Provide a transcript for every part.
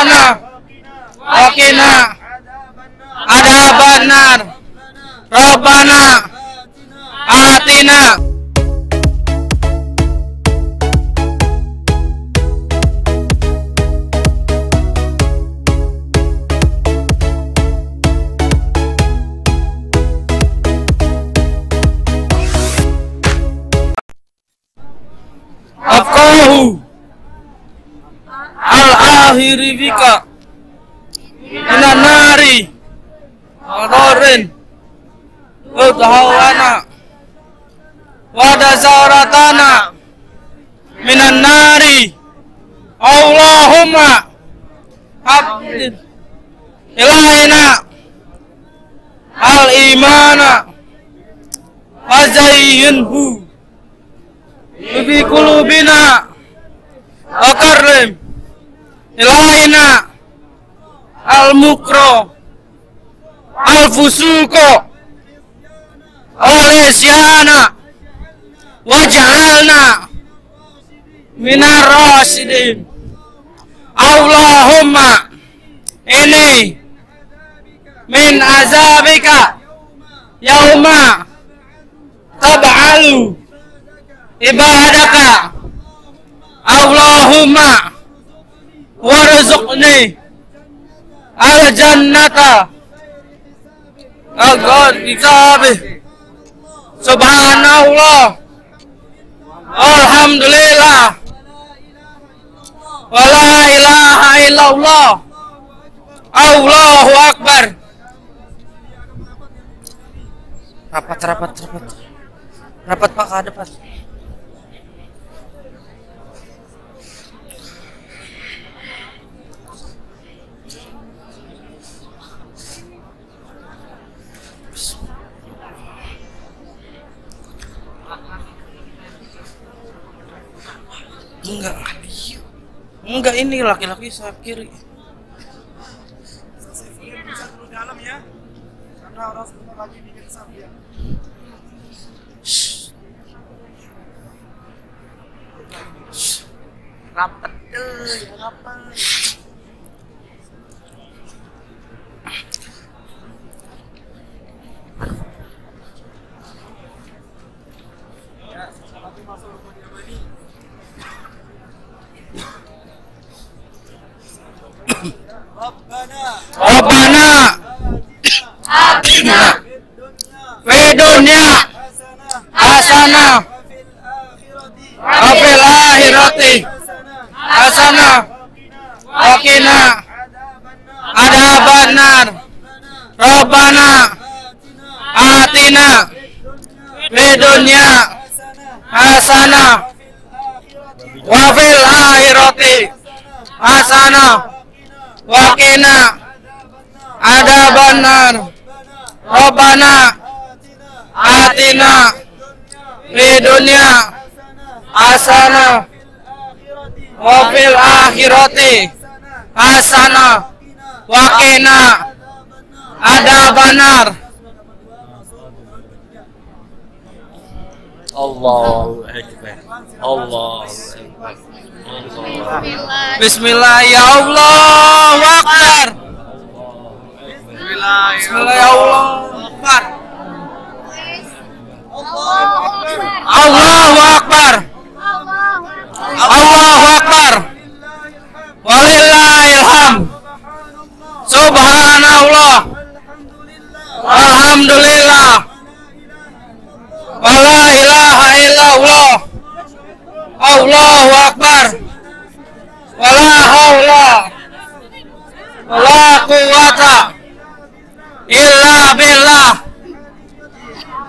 hasana wa qina adzabannar. Rabbana atina. Afqahu al-akhiri bika minan nari wadorin udhawana wadazaratana minan nari. Allahumma habib ilaina al-imana wazayyinhu bi qulubina wa karrim ilaina al-mukra al-fusuqa al-isyana waj'alna minar rasyidin. Allahumma ini min azabika yauma tab'alu ibadaka. Allahumma warzuqni al-jannata agar dikabih. Subhanallah, alhamdulillah, wa la ilaha illallah, Allahu akbar. Rapat Pak, ke depan. Enggak, ini laki-laki sayap kiri. Bisa dulu dalam ya, karena orang sebentar lagi bikin sapi ya. Rapet ya, rapet. Ya, lagi masuk rumah dia ini. Rabbana atina fid dunya hasanah wa fil akhirati hasanah wa qina adzabannar. Rabbana atina fid dunya hasanah wa fil akhirati hasanah wa qina adzabannar. Rabbana atina fid dunya hasanah wa fil akhirati hasanah wa qina adzabannar. Allahu akbar. Allahu akbar. Bismillah ya Allahu akbar. Bismillah ya Allahu akbar. Allahu akbar. Allahu akbar. Walillahil hamd. Subhanallah. Alhamdulillah. Wa la ilaha illallah. Allahu akbar. Wa la haula wa la quwwata illa billah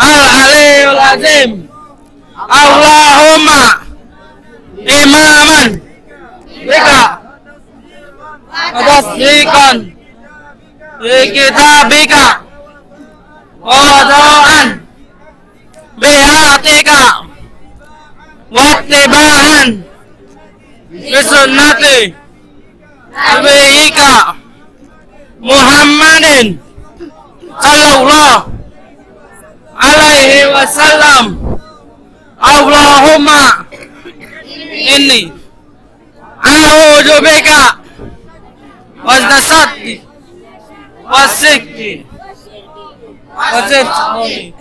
al-aliyyul azim. Allahumma imaman bika tasdiqan bi kitabika wa wada'an bi atika wattiba'an bi sunnati nabiyyika Muhammadin sallallahu alaihi wasallam. Allahumma inni a'udzubika والتصدي والسكي والزيتوني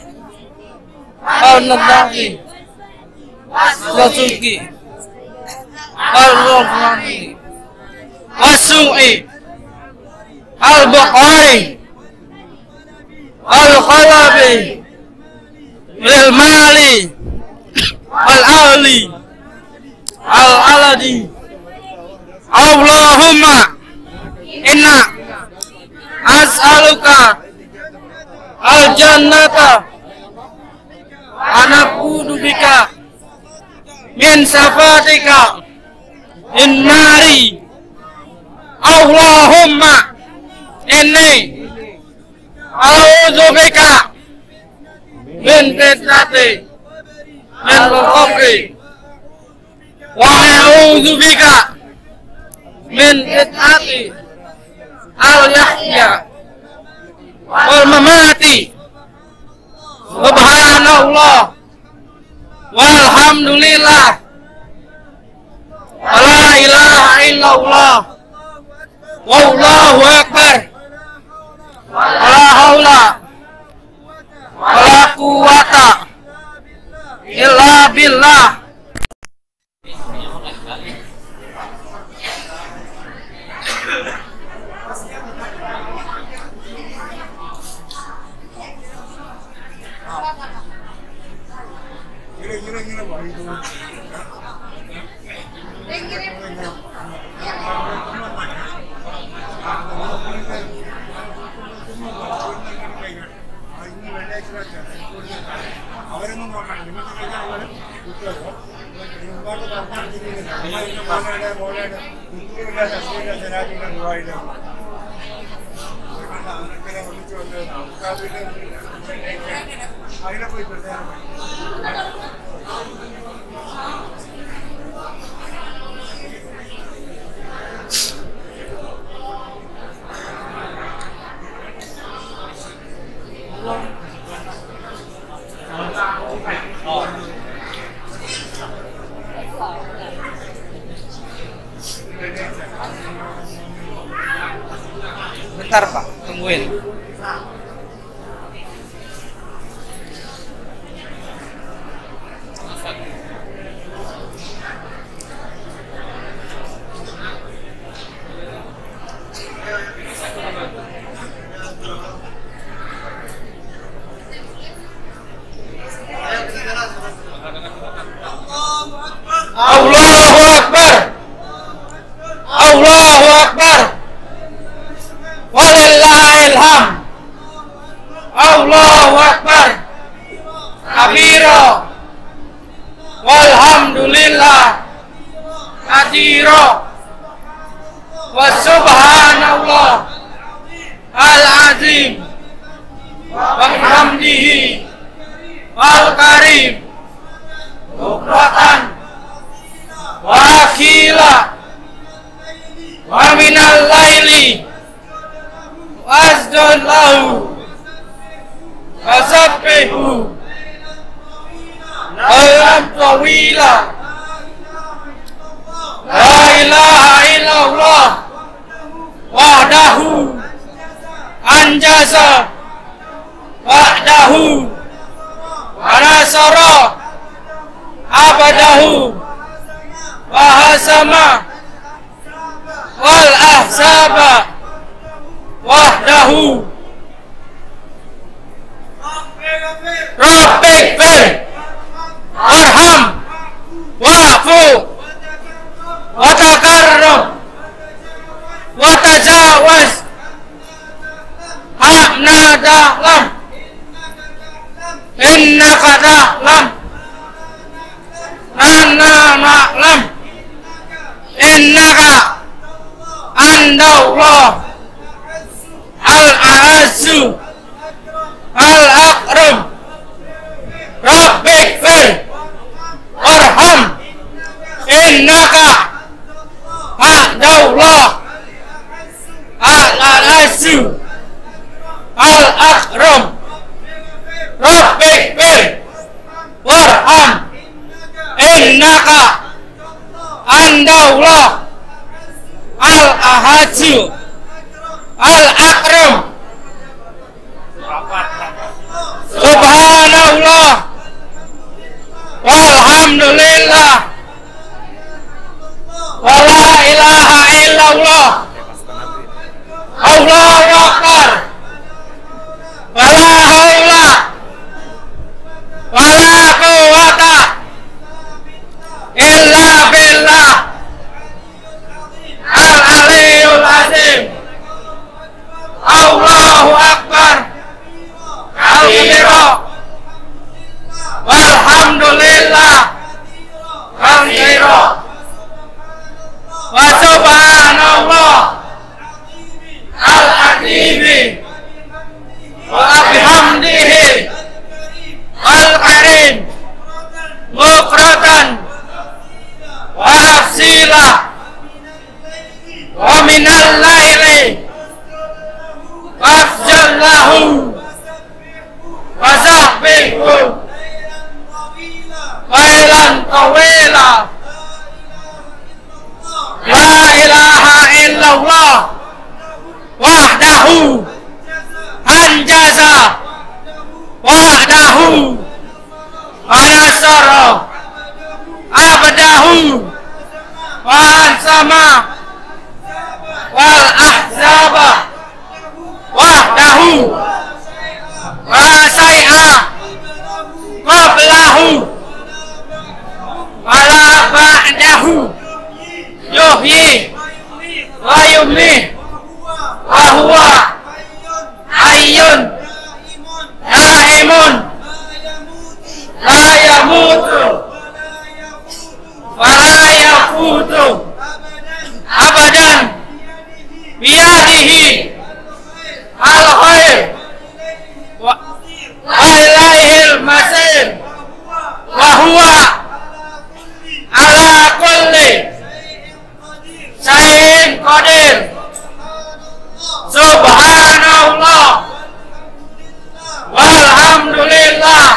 والنضاحي والسوقي والغفراني والسوء البقاري والقلب للمال والأهل الألدي اللهم إنا أسألك الجنة ونعوذ بك من سخطك النار اللهم إني أعوذ بك من فتنة من القبر وأعوذ بك من فتنة اليحيى والممات سبحان الله والحمد لله ولا إله إلا الله والله أكبر ولا حول ولا قوة إلا بالله. Bentar Pak, tungguin. Allahu Akbar. Allahu Akbar. Walillahil hamd. Allahu Akbar. Kabira. Walhamdulillah. Katsira. Wa subhanallah al-azim. Wa bihamdihi wal karim. Bukratan wa akhila wa minal laili wasjud lahu wasabbihu laylan tawila la ilaha illallah wahdahu anjaza wahdahu wa nasara abadahu wa hasama wal ahzaba wahdahu. Rabbik fir warham wa'fu wa takarram wa tajawaz hamna da'lam innaka da'lam anna na'lam innaka andallah al-a'azzu al-akram. Rabbik fir warham innaka andallah al-a'azzu al-akram. Rabbik fir warham innaka andallah al-ahadzu Al-Akram. Subhanallah. Walhamdulillah. Wala ilaha illallah. Allahu Akbar. Wala haula wala quwwata illa billah al-aliyyul azim. Allahu Akbar kabira walhamdulillah kabira wa subhanallah al-azimi wa bihamdihi al-karim mufradan wa afsila wa minal laili wafjallahu wa sahbihu wailan tawila. La ilaha illallah wahdahu anjaza wahdahu wa nasara abdahu wa ansama wal ahzaba wahdahu wa say'a qablahu wa la ba'dahu yuhyi wa yumiit wa huwa hayyun daimun la yamutu wa la yafutu abadan biyadihi al-khair wa ilaihil masir wa huwa ala kulli syai'in qadir. Subhanallah walhamdulillah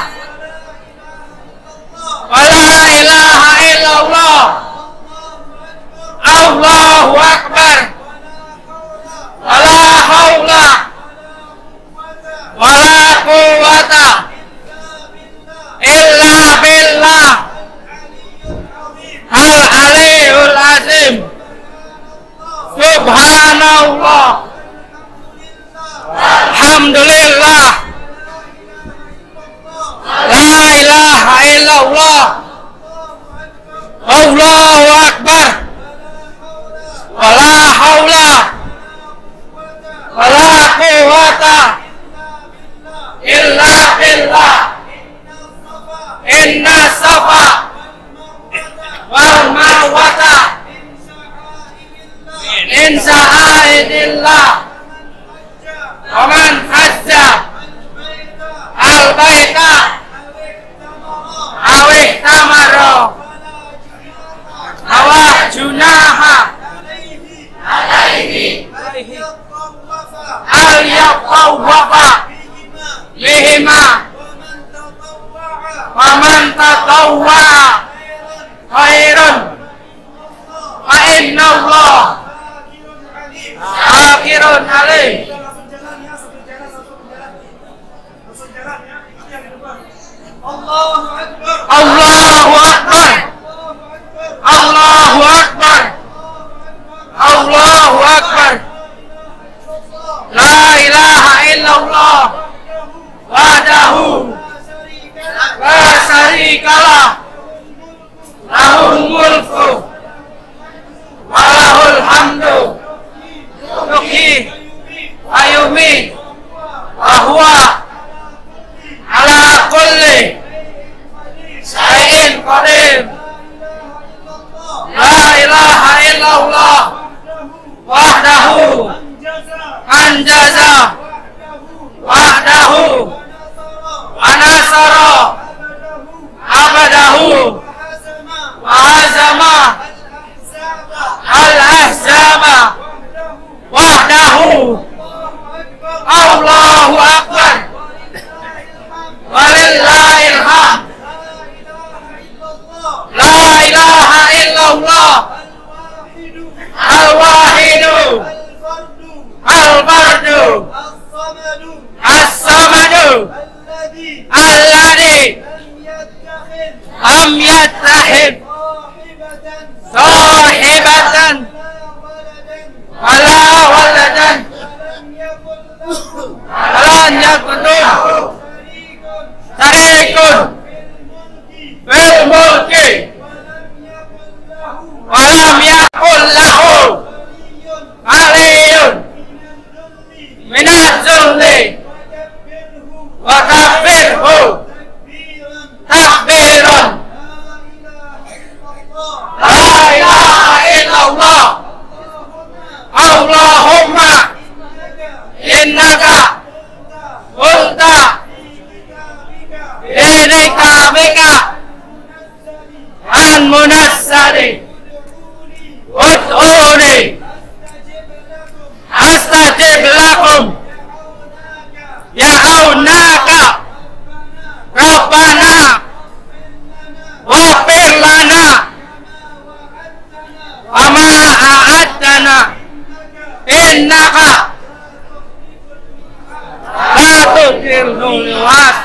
wala ilaha illallah. Allahu Akbar. Wala haula wala quwwata illa billah al-aliyyul azim. Subhanallah alhamdulillah la ilaha illallah. Allahu Akbar. Wala haula wala quwwata illa billah. Inna safa wal marwata min sya'airillah. Wa man hajja al-baita aw ihtamara aw junaha alaihi al-yaqawwafa bihima wa man tatawwa'a khairan fa inna Allah syakirun alim. Allahu Akbar. Allahu Akbar. Allahu Akbar. Allahu Akbar. La ilaha illallah wahdahu la syarikalah lahul mulku wa lahul hamdu yuhyi wa yumiit wa huwa ala kulli syai'in qadir. La ilaha illallah wahdahu anjaza wahdahu wa nasara abdahu wa hazama al-ahzaba wahdahu. Allahu Akbar. Walillahil hamd. La ilaha illallah al-wahidu al-fardu walam yakul lahu aliyun minaz zulli wa kabbirhu takbiran. La ilaha illallah. Allahumma innaka qulta ini kabika an munassari ud'uni astajib lakum ya'aunaka Rabbana waghfir lana ama a'addana innaka la tudhillul was.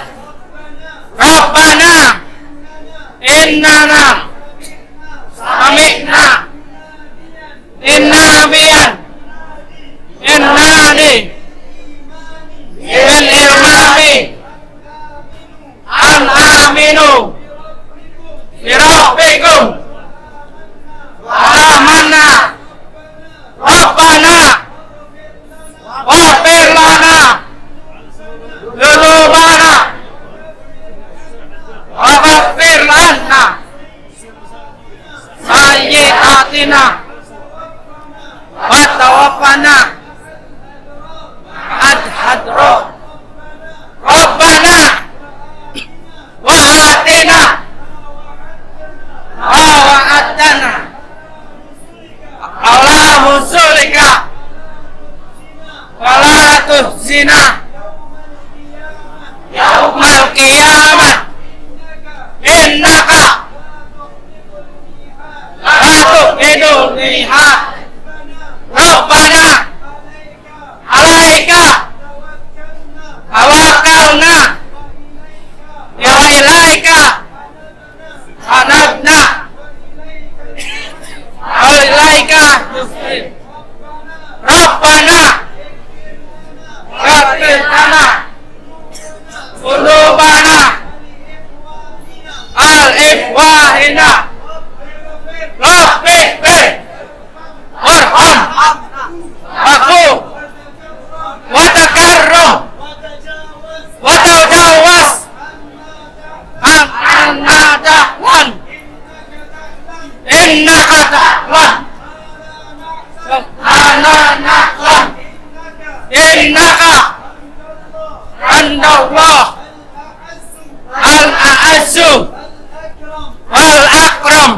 Rabbana innana sami'na innabiyan innani bil imami an aminu birabbikum amanna Rabbana waghfir lana dzunubana wa kaffir anna sayyi'atina wa tawaffana hadro. Rabbana wa atina wa wa'adana ala musulika wa la tuhzina yaumal qiyamah innaka la tuqidul mihad. Rabbana alaika tawakkalna wa ilaika anabna wa ilaika nusir. Rabbana ghfir lana dhunubana al-ifwahina Rabbih warham aku wa takarrum wa tajawaz anna ta'lam innaka ta'lam ana na'lam innaka andallah al-a'azzu wal akram.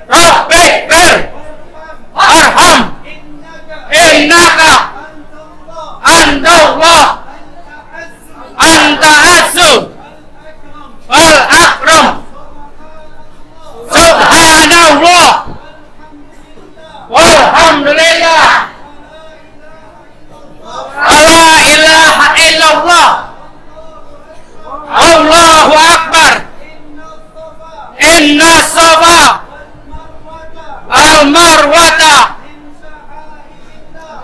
Rabbih warham innaka andallah anta azzu wal akram. Subhanallah walhamdulillah la ilaha illallah Allahu akbar. Inna safa al marwata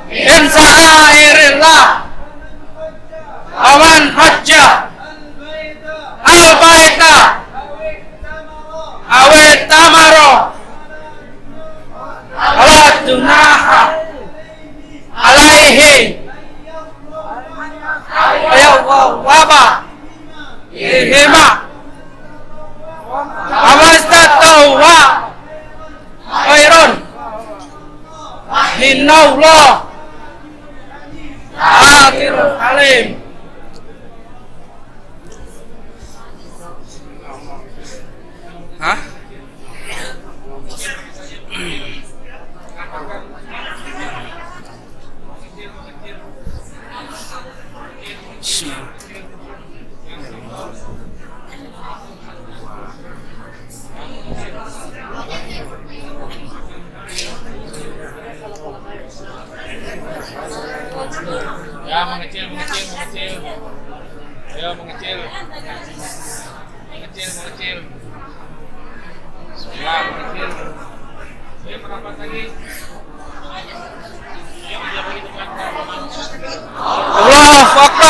min sa'airillah aman hajja al baita awet tamaro ala dunaha alaihi ya waba ihima awastatu wa khairun minallah akhirul alim. Hah? Ya, mengecil. Ayo mengecil. Ya, mengecil. Ayo merapat lagi. Allahu Akbar.